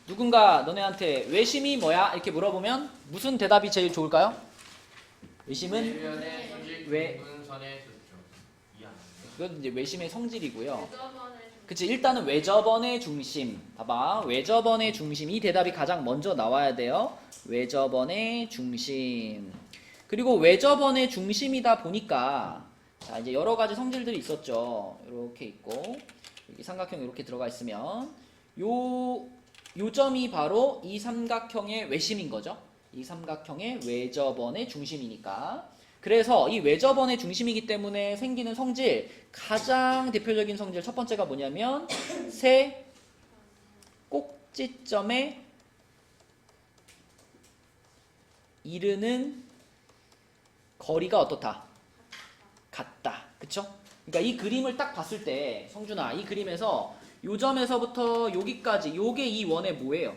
누군가 너네한테 외심이 뭐야? 이렇게 물어보면 무슨 대답이 제일 좋을까요? 외심은 내면의 성질 왜- 분선의 조점. 이건 이제 외심의 성질이고요. 외접원의 그치, 일단은 외접원의 중심. 봐봐, 외접원의 중심. 이 대답이 가장 먼저 나와야 돼요. 외접원의 중심. 그리고 외접원의 중심이다 보니까 자, 이제 여러 가지 성질들이 있었죠. 이렇게 있고 여기 삼각형 이렇게 들어가 있으면 요 점이 바로 이 삼각형의 외심인 거죠. 이 삼각형의 외접원의 중심이니까. 그래서 이 외접원의 중심이기 때문에 생기는 성질, 가장 대표적인 성질 첫 번째가 뭐냐면 세 꼭지점에 이르는 거리가 어떻다? 같다. 그쵸? 그러니까 이 그림을 딱 봤을 때 성준아, 이 그림에서 요 점에서부터 여기까지 요게 이 원의 뭐예요?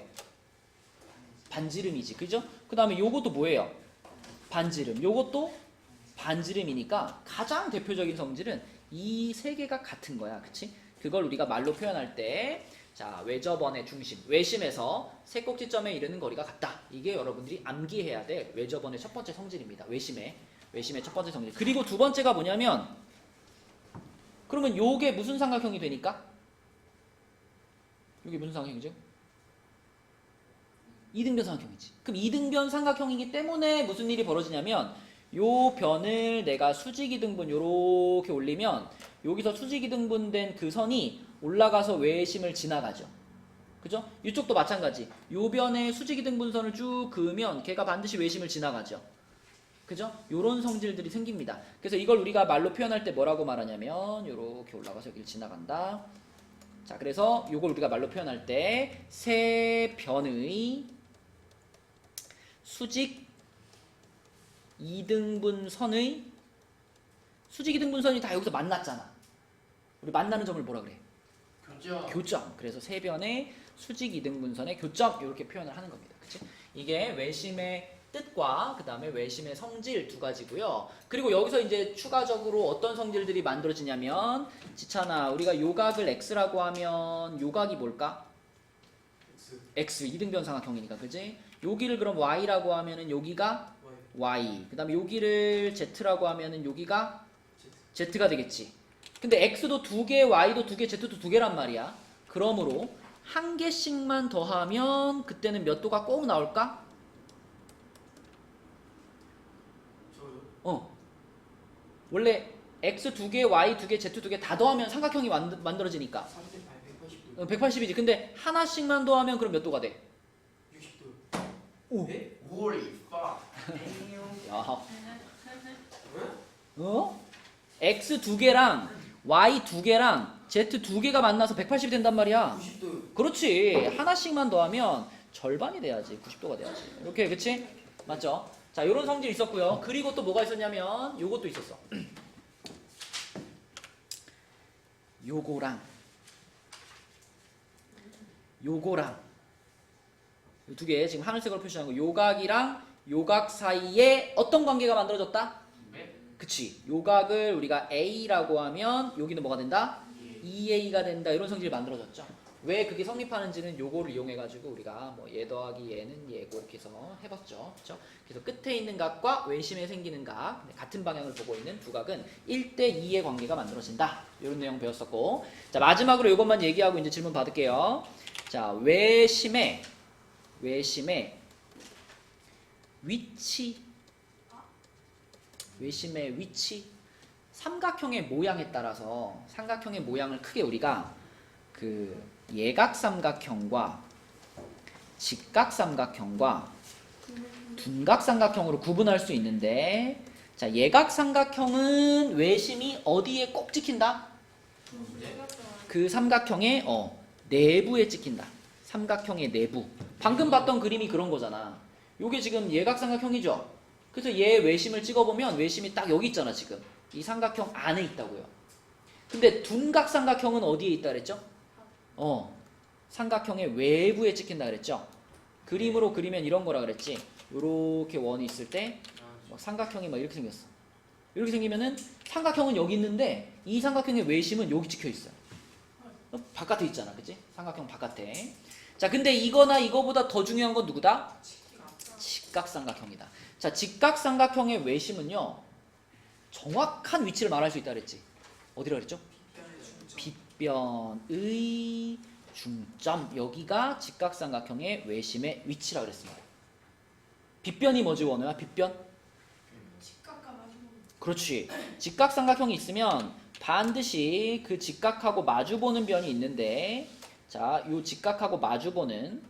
반지름이지. 그죠? 그 다음에 요것도 뭐예요? 반지름. 요것도 반지름이니까 가장 대표적인 성질은 이 세 개가 같은 거야. 그치? 그걸 우리가 말로 표현할 때 자, 외접원의 중심, 외심에서 세 꼭지점에 이르는 거리가 같다. 이게 여러분들이 암기해야 될 외접원의 첫 번째 성질입니다. 외심의 첫 번째 성질. 그리고 두 번째가 뭐냐면 그러면 요게 무슨 삼각형이 되니까? 요게 무슨 삼각형이죠? 이등변 삼각형이지. 그럼 이등변 삼각형이기 때문에 무슨 일이 벌어지냐면 요 변을 내가 수직이등분 요렇게 올리면 여기서 수직이등분된 그 선이 올라가서 외심을 지나가죠. 그죠? 이쪽도 마찬가지. 요 변에 수직이등분선을 쭉 그으면 걔가 반드시 외심을 지나가죠. 그죠? 요런 성질들이 생깁니다. 그래서 이걸 우리가 말로 표현할 때 뭐라고 말하냐면 요렇게 올라가서 여기를 지나간다. 자, 그래서 요걸 우리가 말로 표현할 때 세 변의 수직 이등분선의 수직 이등분선이 다 여기서 만났잖아. 우리 만나는 점을 뭐라 그래? 교점. 교점. 그래서 세 변의 수직 이등분선의 교점 이렇게 표현을 하는 겁니다. 그치? 이게 외심의 뜻과 그 다음에 외심의 성질 두 가지고요. 그리고 여기서 이제 추가적으로 어떤 성질들이 만들어지냐면 지찬아, 우리가 요각을 x라고 하면 요각이 뭘까? x 이등변 삼각형이니까, 그지? 여기를 그럼 y라고 하면은 여기가 y. 그 다음에 여기를 z라고 하면은 여기가 z가 되겠지. 근데 x도 두 개, y도 두 개, z도 두 개란 말이야. 그러므로 한 개씩만 더하면 그때는 몇 도가 꼭 나올까? 원래 x 두 개, y 두 개, z 두 개 다 더하면 삼각형이 만들어지니까 180이지. 근데 하나씩만 더하면 그럼 몇 도가 돼? 60도. 오. 네? Holy fuck. 야. x 두 개랑 y 두 개랑 z 두 개가 만나서 180이 된단 말이야. 90도. 그렇지. 하나씩만 더하면 절반이 돼야지. 90도가 돼야지. 이렇게, 그치? 맞죠? 자, 요런 성질 있었고요. 그리고 또 뭐가 있었냐면 요것도 있었어. 요거랑 요 두 개 지금 하늘색으로 표시한 거, 요각이랑 요각 사이에 어떤 관계가 만들어졌다? 그치. 요각을 우리가 A라고 하면 여기는 뭐가 된다? 2A가 된다. 이런 성질이 만들어졌죠. 왜 그게 성립하는지는 요거를 이용해가지고 우리가 뭐 얘 더하기 얘는 얘고 이렇게 해서 해봤죠. 그쵸? 그래서 끝에 있는 각과 외심에 생기는 각, 같은 방향을 보고 있는 두 각은 1대2의 관계가 만들어진다. 이런 내용 배웠었고. 자, 마지막으로 이것만 얘기하고 이제 질문 받을게요. 자, 외심의 위치. 외심의 위치. 삼각형의 모양에 따라서 삼각형의 모양을 크게 우리가 그 예각삼각형과 직각삼각형과 둔각삼각형으로 구분할 수 있는데, 자, 예각삼각형은 외심이 어디에 꼭 찍힌다? 그 삼각형의 내부에 찍힌다. 삼각형의 내부. 방금 봤던 그림이 그런 거잖아. 요게 지금 예각삼각형이죠. 그래서 얘 외심을 찍어보면 외심이 딱 여기 있잖아. 지금 이 삼각형 안에 있다고요. 근데 둔각삼각형은 어디에 있다 그랬죠? 삼각형의 외부에 찍힌다 그랬죠. 그림으로 그리면 이런 거라 그랬지. 요렇게 원이 있을 때 삼각형이 막 이렇게 생겼어. 이렇게 생기면은 삼각형은 여기 있는데 이 삼각형의 외심은 여기 찍혀 있어요. 바깥에 있잖아, 그치? 삼각형 바깥에. 자, 근데 이거나 이거보다 더 중요한 건 누구다? 직각삼각형이다. 자, 직각삼각형의 외심은요, 정확한 위치를 말할 수 있다 그랬지. 어디라 그랬죠? 빗변의 중점. 여기가 직각삼각형의 외심의 위치라 그랬습니다. 빗변이 뭐지, 원호야? 빗변? 직각과 마주보는. 그렇지. 직각삼각형이 있으면 반드시 그 직각하고 마주보는 변이 있는데, 자, 요 직각하고 마주보는,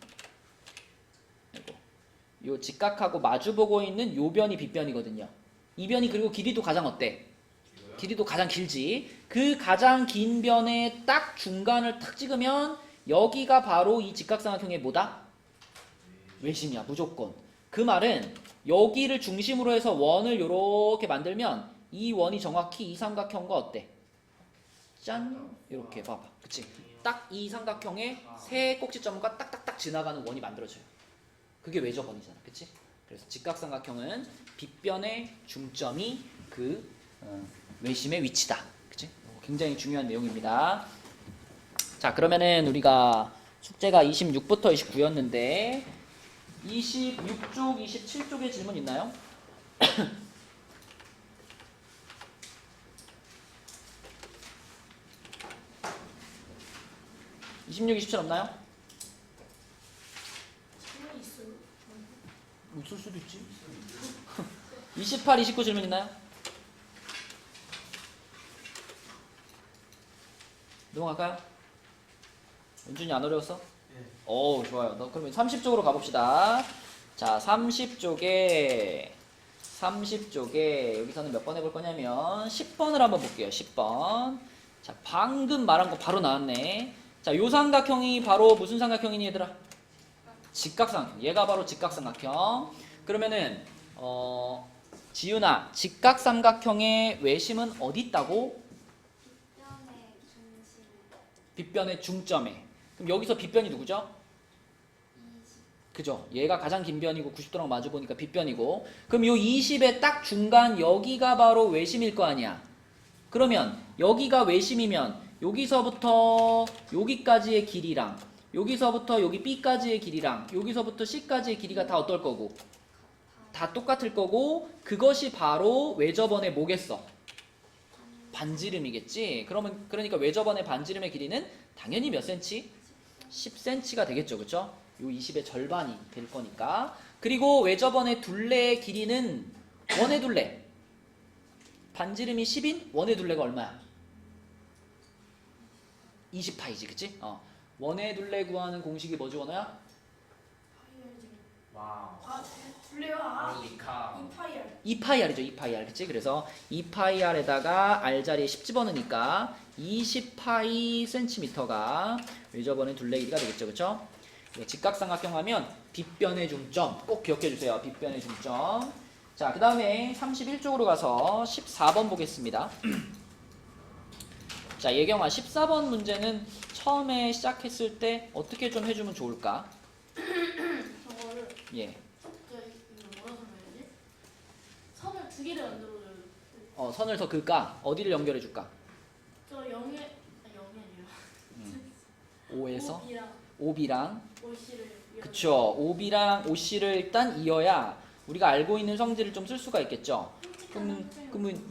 요 직각하고 마주보고 있는 요 변이 빗변이거든요. 이 변이 그리고 길이도 가장 어때? 길이도 가장 길지. 그 가장 긴 변의 딱 중간을 탁 찍으면 여기가 바로 이 직각삼각형의 뭐다? 외심이야, 무조건. 그 말은 여기를 중심으로 해서 원을 이렇게 만들면 이 원이 정확히 이 삼각형과 어때? 짠! 이렇게 봐봐. 그치? 딱 이 삼각형의 세 꼭지점과 딱딱딱 지나가는 원이 만들어져요. 그게 외접원이잖아. 그치? 그래서 직각삼각형은 빗변의 중점이 그 외심의 위치다. 그치? 굉장히 중요한 내용입니다. 자, 그러면은 우리가 숙제가 26부터 29였는데 26쪽, 27쪽에 질문 있나요? 26, 27 없나요? 질문이 있어요. 있을 수도 있지. 28, 29 질문 있나요? 넘어갈까요? 은준이 안 어려웠어? 네. 오, 좋아요. 너 그러면 30쪽으로 가봅시다. 자, 30쪽에 여기서는 몇 번 해볼 거냐면 10번을 한번 볼게요. 10번. 자, 방금 말한 거 바로 나왔네. 자, 요 삼각형이 바로 무슨 삼각형이니 얘들아? 직각삼각형. 얘가 바로 직각삼각형. 그러면은 지윤아, 직각삼각형의 외심은 어디 있다고? 빗변의 중심 빗변의 중점에. 그럼 여기서 빗변이 누구죠? 20. 그죠? 얘가 가장 긴 변이고 90도랑 마주 보니까 빗변이고. 그럼 요 20의 딱 중간 여기가 바로 외심일 거 아니야. 그러면 여기가 외심이면 여기서부터 여기까지의 길이랑 여기서부터 여기 B까지의 길이랑 여기서부터 C까지의 길이가 다 어떨 거고? 다 똑같을 거고, 그것이 바로 외접원의 뭐겠어? 반지름이겠지? 그러니까 외접원의 반지름의 길이는 당연히 몇 cm? 10cm가 되겠죠. 그쵸? 요 20의 절반이 될 거니까. 그리고 외접원의 둘레의 길이는 원의 둘레. 반지름이 10인 원의 둘레가 얼마야? 20파이지. 그치? 원의 둘레 구하는 공식이 뭐지, 원호야? 파이알지. 와우. 아, 둘레요? 아, 리카. 이파이알. 2파이R이죠. 2파이R. 그치? 그래서 2파이R에다가 R 자리에 10 집어넣으니까 20파이 cm가 외접원의 둘레 길이가 되겠죠. 그쵸? 직각삼각형 하면 빗변의 중점 꼭 기억해 주세요. 빗변의 중점. 자, 그 다음에 31쪽으로 가서 14번 보겠습니다. 자, 예경아, 14번 문제는 처음에 시작했을 때 어떻게 좀 해주면 좋을까? 저거를 예. 저 이거 뭐라 설명해야지? 선을 두 개를 만들어줘요. 선을 더 그을까? 어디를 연결해 줄까? 저 0에 아니라 5에서 B랑 5B랑 OC를 그쵸. OB랑 OC를 일단 이어야 우리가 알고 있는 성질을 좀 쓸 수가 있겠죠. 그러면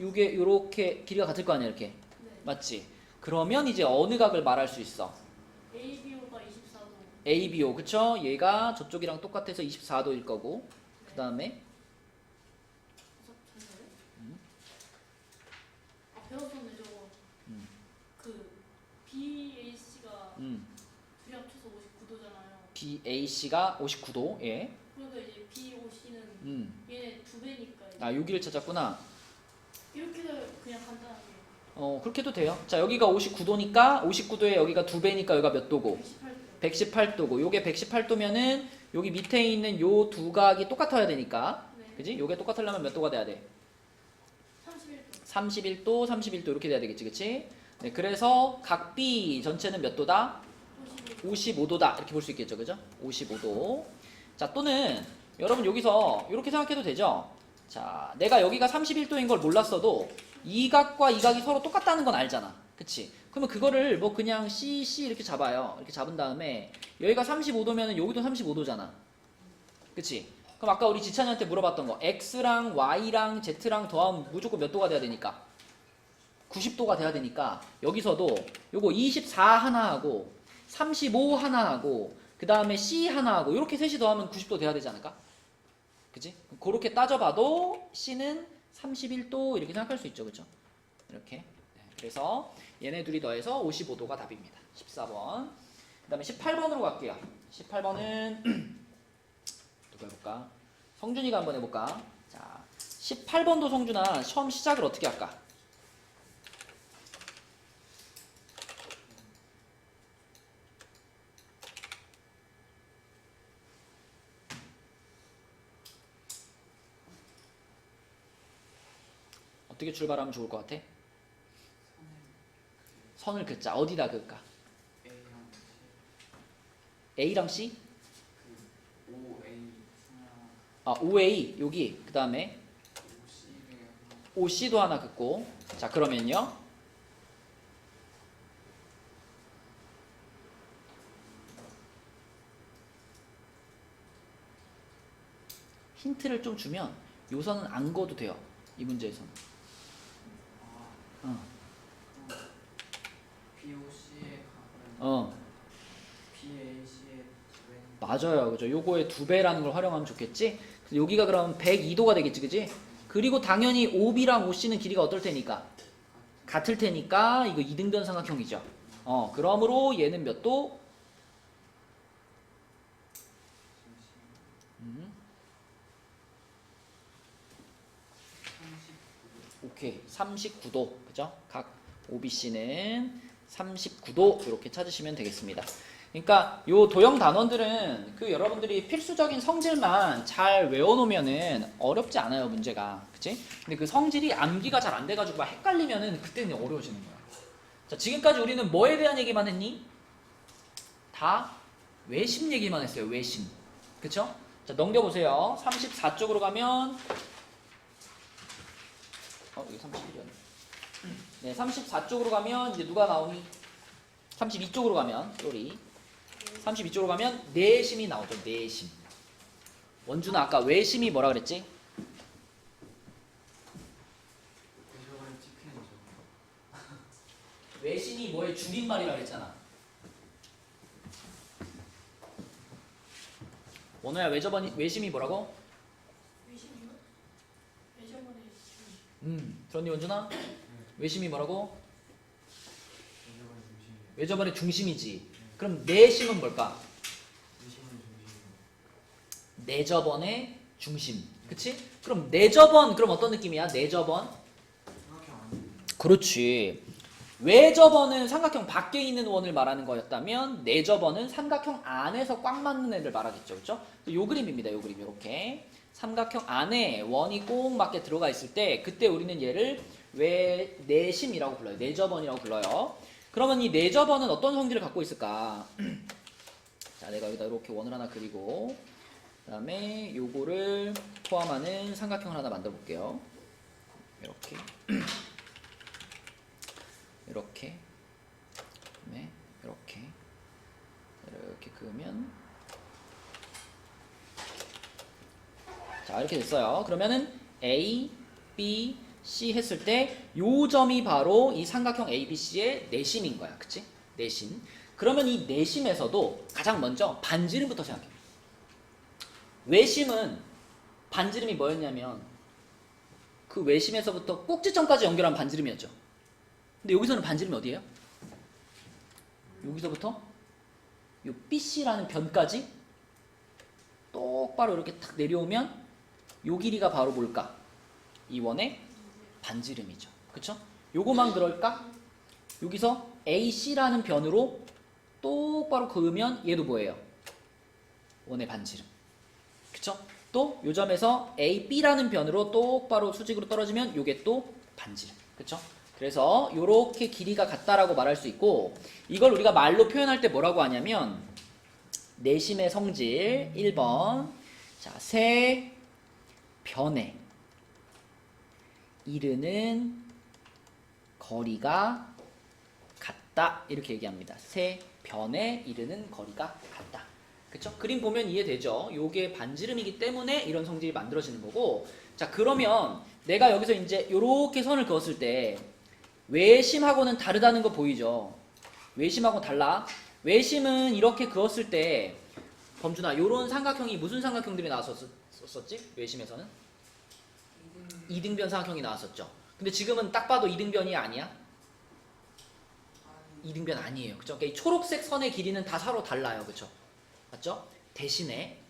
이게 이렇게 길이가 같을 거 아니야, 이렇게. 네. 맞지? 그러면 이제 어느 각을 말할 수 있어? ABO가 24도. ABO, 그쵸? 얘가 저쪽이랑 똑같아서 24도일 거고. 그 다음에 배웠었네 저거. 음. 그 BAC가 둘이 합쳐서 59도잖아요. BAC가 59도. 예. 그러니까 이제 BOC는 얘네 두 배니까 이제 아, 여기를 찾았구나. 이렇게도 그냥 간단하게 그렇게 해도 돼요. 자, 여기가 59도니까 59도에 여기가 2배니까 여기가 몇 도고? 118도. 118도고. 요게 118도면은 여기 밑에 있는 요 두 각이 똑같아야 되니까. 네. 그지? 요게 똑같으려면 몇 도가 돼야 돼? 31도. 31도, 31도 이렇게 돼야 되겠지. 그치? 네, 그래서 각 B 전체는 몇 도다? 55도다. 이렇게 볼 수 있겠죠. 그죠? 55도. 자, 또는 여러분 여기서 이렇게 생각해도 되죠? 자, 내가 여기가 31도인 걸 몰랐어도 이 각과 이 각이 서로 똑같다는 건 알잖아. 그치? 그러면 그거를 뭐 그냥 C 이렇게 잡아요. 이렇게 잡은 다음에 여기가 35도면은 여기도 35도잖아. 그치? 그럼 아까 우리 지찬이한테 물어봤던 거 X랑 Y랑 Z랑 더하면 무조건 몇 도가 돼야 되니까 90도가 돼야 되니까 여기서도 요거 24 하나 하고 35 하나 하고 그 다음에 C 하나 하고 이렇게 셋이 더하면 90도 돼야 되지 않을까? 그치? 그렇게 따져봐도 C는 31도 이렇게 생각할 수 있죠. 그쵸? 이렇게. 네, 그래서 얘네 둘이 더해서 55도가 답입니다. 14번. 그 다음에 18번으로 갈게요. 18번은 누가 해볼까? 성준이가 한번 해볼까? 자, 18번도 성준아 시험 시작을 어떻게 할까? 어떻게 출발하면 좋을 것 같아? 선을 긋자. 어디다 그을까? A랑 C? 그 OA 아, OA 여기 그 다음에 OC도 하나 긋고 자 그러면요 힌트를 좀 주면 요선은 안 그어도 돼요. 이 문제에서는 POC에 PAC에 맞아요. 그죠? 요거의 2배라는 걸 활용하면 좋겠지? 그래서 여기가 그럼 102도가 되겠지, 그지? 그리고 당연히 OB랑 OC는 길이가 어떨 테니까? 같을 테니까 이거 이등변 삼각형이죠. 그러므로 얘는 몇 도? 오케이. 39도. 그죠? 각 OBC는 39도 이렇게 찾으시면 되겠습니다. 그러니까 요 도형 단원들은 그 여러분들이 필수적인 성질만 잘 외워놓으면은 어렵지 않아요 문제가, 그치? 근데 그 성질이 암기가 잘 안 돼가지고 막 헷갈리면은 그때는 어려워지는 거야. 자 지금까지 우리는 뭐에 대한 얘기만 했니? 다 외심 얘기만 했어요. 외심, 그쵸? 자 넘겨보세요. 34쪽으로 가면 여기 31이었네. 네, 34쪽으로 가면 이제 누가 나오니? 32쪽으로 가면 쏘리 32쪽으로 가면 내심이 나오죠. 내심. 원준아 아까 외심이 뭐라 그랬지? 저번에 찍히는 외심이 뭐의 줄임말이라 그랬잖아. 원호야 외심이 뭐라고? 외심이요? 외셔머리 들었니 원준아? 외심이 뭐라고? 저번에 중심이에요. 외저번의 중심이지. 그럼 내심은 뭘까? 중심은 중심이고 내저번의 중심. 그치? 그럼 내저번 그럼 어떤 느낌이야? 내저번? 삼각형 아니에요. 그렇지. 외저번은 삼각형 밖에 있는 원을 말하는 거였다면 내저번은 삼각형 안에서 꽉 맞는 애를 말하겠죠. 그렇죠? 요 그림입니다. 요 그림 이렇게 삼각형 안에 원이 꼭 맞게 들어가 있을 때 그때 우리는 얘를 내심이라고 불러요. 내저번이라고 불러요. 그러면 이 내저번은 어떤 성질을 갖고 있을까? 자, 내가 여기다 이렇게 원을 하나 그리고 그 다음에 요거를 포함하는 삼각형을 하나 만들어 볼게요. 이렇게 이렇게 그다음에 이렇게 그으면 자 이렇게 됐어요. 그러면은 A, B, C 했을 때 요 점이 바로 이 삼각형 ABC의 내심인 거야. 그치? 내심. 그러면 이 내심에서도 가장 먼저 반지름부터 생각해. 외심은 반지름이 뭐였냐면 그 외심에서부터 꼭지점까지 연결한 반지름이었죠. 근데 여기서는 반지름이 어디예요? 여기서부터 요 BC라는 변까지 똑바로 이렇게 탁 내려오면 요 길이가 바로 뭘까? 이 원의 반지름이죠. 그쵸? 요거만 그럴까? 여기서 AC라는 변으로 똑바로 그으면 얘도 뭐예요? 원의 반지름. 그쵸? 또 요 점에서 AB라는 변으로 똑바로 수직으로 떨어지면 요게 또 반지름. 그쵸? 그래서 요렇게 길이가 같다라고 말할 수 있고 이걸 우리가 말로 표현할 때 뭐라고 하냐면 내심의 성질 1번 자, 세 변에 이르는 거리가 같다. 같다 이렇게 얘기합니다. 세 변에 이르는 거리가 같다. 그쵸? 그림 보면 이해되죠? 요게 반지름이기 때문에 이런 성질이 만들어지는 거고. 자, 그러면 내가 여기서 이제 요렇게 선을 그었을 때 외심하고는 다르다는 거 보이죠? 외심하고 달라. 외심은 이렇게 그었을 때 범준아, 요런 삼각형이 무슨 삼각형들이 나왔었지? 외심에서는? 이등변 삼각형이 나왔었죠. 근데 지금은 딱 봐도 이등변이 아니야? 이등변 아니에요. 그죠? 그러니까 이 초록색 선의 길이는 다 서로 달라요. 그쵸? 맞죠? 대신에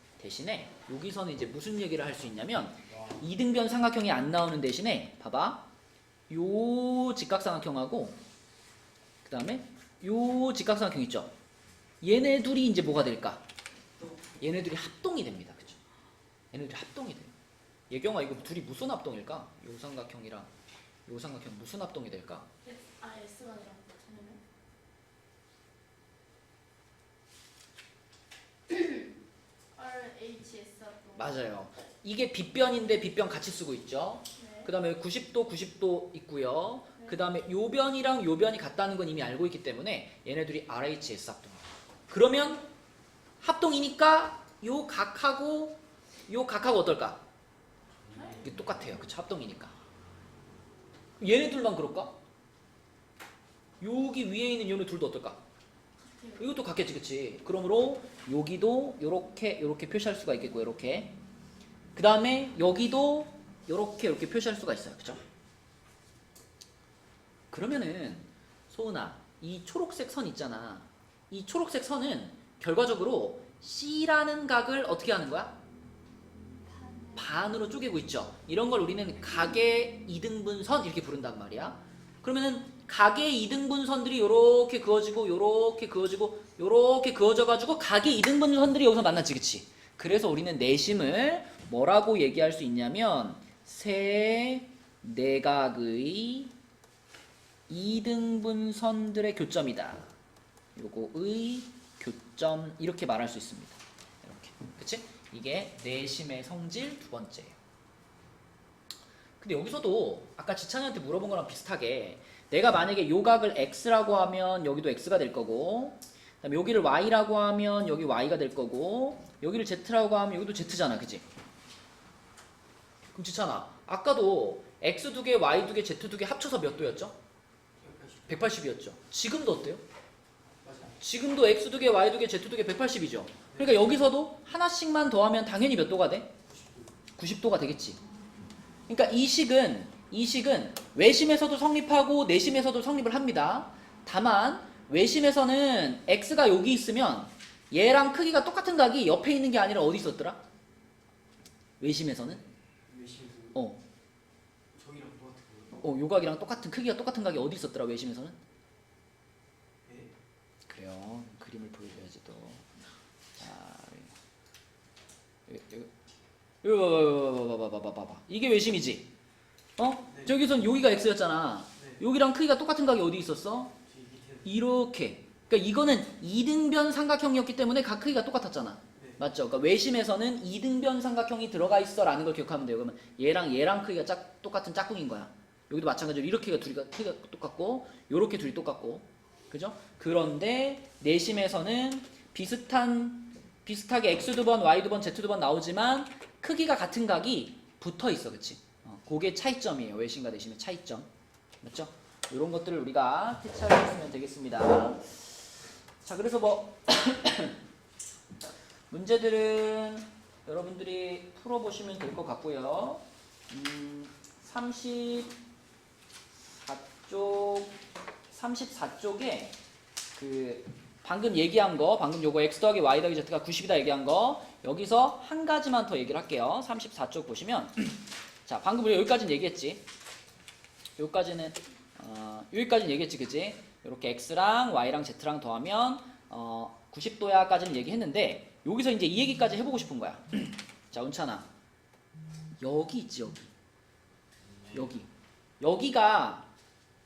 여기서는 이제 무슨 얘기를 할 수 있냐면 이등변 삼각형이 안 나오는 대신에 봐봐. 요 직각삼각형하고 그 다음에 요 직각삼각형 있죠? 얘네 둘이 이제 뭐가 될까? 얘네 둘이 합동이 됩니다. 그쵸? 얘네 둘이 합동이 돼요. 예경아, 이거 둘이 무슨 합동일까? 요 삼각형이랑 요 삼각형 무슨 합동이 될까? S가 아니라 RHS 합동. 맞아요. 이게 빗변인데 빗변 같이 쓰고 있죠. 네. 그 다음에 90도 있고요. 네. 그 다음에 요 변이랑 요 변이 같다는 건 이미 알고 있기 때문에 얘네들이 RHS 합동이에요. 그러면 합동이니까 요 각하고 어떨까? 이게 똑같아요. 그쵸? 합동이니까. 얘네들만 그럴까? 여기 위에 있는 얘네 둘도 어떨까? 같아요. 이것도 같겠지, 그치? 그러므로 여기도 요렇게 표시할 수가 있겠고, 요렇게. 그 다음에 여기도 요렇게 표시할 수가 있어요. 그쵸? 그러면은 소은아, 이 초록색 선 있잖아. 이 초록색 선은 결과적으로 C라는 각을 어떻게 하는 거야? 반으로 쪼개고 있죠. 이런 걸 우리는 각의 이등분선 이렇게 부른단 말이야. 그러면은 각의 이등분선들이 요렇게 그어지고 요렇게 그어지고 요렇게 그어져가지고 각의 이등분선들이 여기서 만나지, 그치? 그래서 우리는 내심을 뭐라고 얘기할 수 있냐면 세 내각의 이등분선들의 교점이다. 요거의 교점 이렇게 말할 수 있습니다. 이렇게, 그치? 이게 내심의 성질 두 번째예요. 근데 여기서도 아까 지찬이한테 물어본 거랑 비슷하게 내가 만약에 요 각을 x라고 하면 여기도 x가 될 거고, 그다음에 여기를 y라고 하면 여기 y가 될 거고, 여기를 z라고 하면 여기도 z잖아, 그치? 그럼 지찬아, 아까도 x 두 개, y 두 개, z 두 개 합쳐서 몇 도였죠? 180이었죠. 지금도 어때요? 지금도 x 두 개, y 두 개, z 두 개 180이죠. 그러니까 여기서도 하나씩만 더하면 당연히 몇 도가 돼? 90도가 되겠지. 그러니까 이 식은 외심에서도 성립하고 내심에서도 성립을 합니다. 다만 외심에서는 x가 여기 있으면 얘랑 크기가 똑같은 각이 옆에 있는 게 아니라 어디 있었더라? 외심에서는? 저기랑 똑같은 거예요? 요 각이랑 똑같은 크기가 똑같은 각이 어디 있었더라? 외심에서는? 네. 그래요. 그림을 보여줘야지 또. 자, 이거 봐봐. 이게 외심이지? 네. 저기선 여기가 x였잖아. 네. 여기랑 크기가 똑같은 각이 어디 있었어? 저 밑에. 이렇게. 그러니까 이거는 이등변 삼각형이었기 때문에 각 크기가 똑같았잖아. 네. 맞죠? 그러니까 외심에서는 이등변 삼각형이 들어가 있어라는 걸 기억하면 돼요. 그러면 얘랑 크기가 똑같은 짝꿍인 거야. 여기도 마찬가지로 이렇게가 둘이가 크기가 똑같고, 요렇게 둘이 똑같고, 그죠? 그런데 내심에서는 비슷하게 x 두 번, y 두 번, z 두 번 나오지만 크기가 같은 각이 붙어 있어, 그치? 그게 차이점이에요. 외심과 내심의 차이점, 맞죠? 이런 것들을 우리가 캐치하면 되겠습니다. 자, 그래서 뭐 문제들은 여러분들이 풀어보시면 될 것 같고요. 34쪽에 그 방금 얘기한 거, 방금 요거 x 더하기 y 더하기 z가 90이다 얘기한 거, 여기서 한 가지만 더 얘기를 할게요. 34쪽 보시면 자, 방금 우리 여기까지는 얘기했지. 여기까지는 얘기했지, 그치? 이렇게 x랑 y랑 z랑 더하면 90도야까지는 얘기했는데 여기서 이제 이 얘기까지 해보고 싶은 거야. 자, 은찬아, 여기 있지, 여기가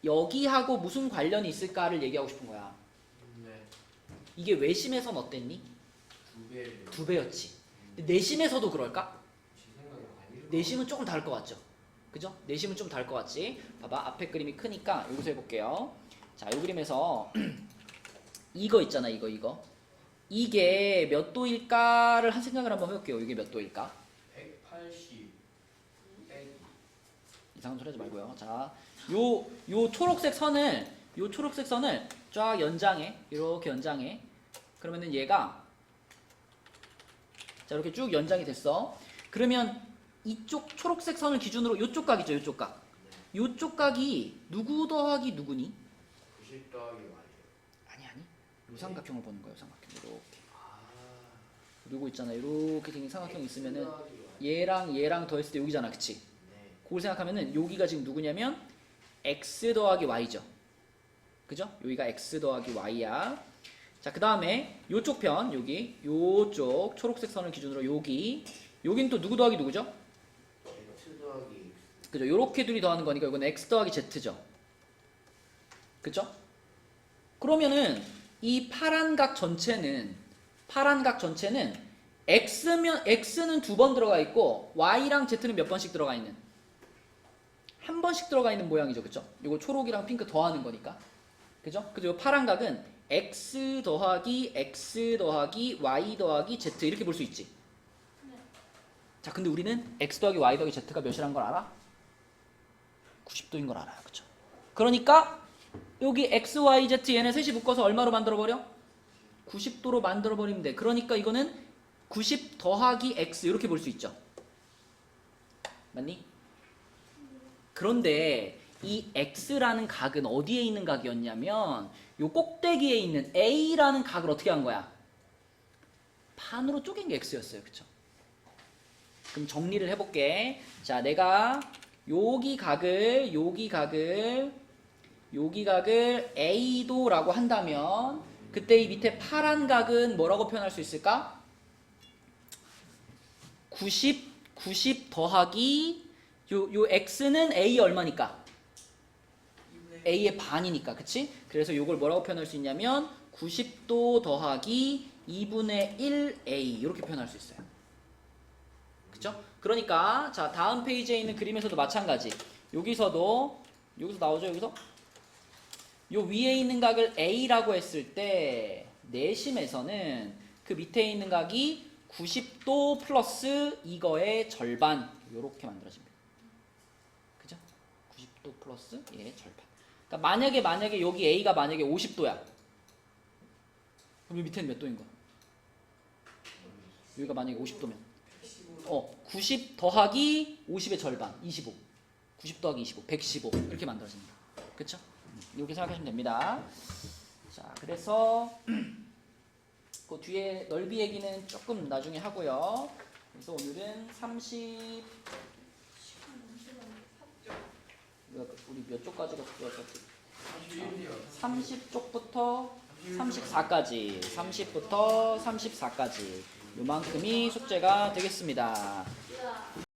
여기하고 무슨 관련이 있을까를 얘기하고 싶은 거야. 네. 이게 외심에선 어땠니? 2배. 2배였지. 근데 내심에서도 그럴까? 제 생각에 아니에요. 내심은 조금 다를 것 같죠? 그죠? 내심은 좀 다를 것 같지? 봐봐, 앞에 그림이 크니까 여기서 해볼게요. 자, 이 그림에서 이거 있잖아, 이거. 이게 몇 도일까를 한 생각을 한번 해볼게요. 이게 몇 도일까? 180 빼기 이상한 소리 하지 말고요. 자, 요 초록색 선을 쫙 연장해. 이렇게 연장해. 그러면은 얘가 자, 이렇게 쭉 연장이 됐어. 그러면 이쪽 초록색 선을 기준으로 요쪽 각 있죠, 요쪽 각. 요쪽 각이 누구 더하기 누구니? 90 더하기 Y요. 아니. 요 삼각형을 보는 거예요, 삼각형. 이렇게. 아 누구 있잖아. 이렇게 생긴 삼각형 있으면은 X 더하기 Y. 얘랑 더했을 때 여기잖아, 그치? 네. 그걸 생각하면은 여기가 지금 누구냐면 x 더하기 y죠. 그죠? 여기가 x 더하기 y야. 자, 그 다음에 요쪽 편, 요쪽 초록색 선을 기준으로 여긴 또 누구 더하기 누구죠? X 더하기 X. 그죠? 요렇게 둘이 더하는 거니까 이건 x 더하기 z죠. 그죠? 그러면은 이 파란 각 전체는 x는 2번 들어가 있고 y랑 z는 몇 번씩 들어가 있는? 한 번씩 들어가 있는 모양이죠. 그죠? 이거 초록이랑 핑크 더하는 거니까. 그죠? 그죠? 파란 각은 x 더하기 y 더하기 z 이렇게 볼 수 있지. 네. 자, 근데 우리는 x 더하기 y 더하기 z가 몇이란 걸 알아? 90도인 걸 알아요. 그죠? 그러니까 여기 x, y, z 얘네 셋이 묶어서 얼마로 만들어버려? 90도로 만들어버리면 돼. 그러니까 이거는 90 더하기 x 이렇게 볼 수 있죠. 맞니? 그런데 이 x라는 각은 어디에 있는 각이었냐면 요 꼭대기에 있는 a라는 각을 어떻게 한 거야? 반으로 쪼갠 게 x였어요. 그쵸? 그럼 정리를 해볼게. 자, 내가 여기 각을 a도라고 한다면 그때 이 밑에 파란 각은 뭐라고 표현할 수 있을까? 90 더하기 요 x는 a 얼마니까? a의 반이니까, 그치? 그래서 요걸 뭐라고 표현할 수 있냐면 90도 더하기 2분의 1a 이렇게 표현할 수 있어요. 그쵸? 그러니까 자, 다음 페이지에 있는 그림에서도 마찬가지. 여기서 나오죠, 여기서? 요 위에 있는 각을 a라고 했을 때 내심에서는 그 밑에 있는 각이 90도 플러스 이거의 절반 요렇게 만들어집니다. 그죠? 90도 플러스 얘의 절반. 그러니까 만약에 여기 a가 만약에 50도야. 그럼 이 밑에는 몇 도인 거야? 여기가 만약에 50도면 90 더하기 50의 절반 25. 90 더하기 25 115 이렇게 만들어집니다. 그쵸? 이렇게 생각하시면 됩니다. 자, 그래서 그 뒤에 넓이 얘기는 조금 나중에 하고요. 그래서 오늘은 30 우리 몇 쪽까지가 풀었었지? 30쪽부터 34까지 30부터 34까지 요만큼이 숙제가 되겠습니다.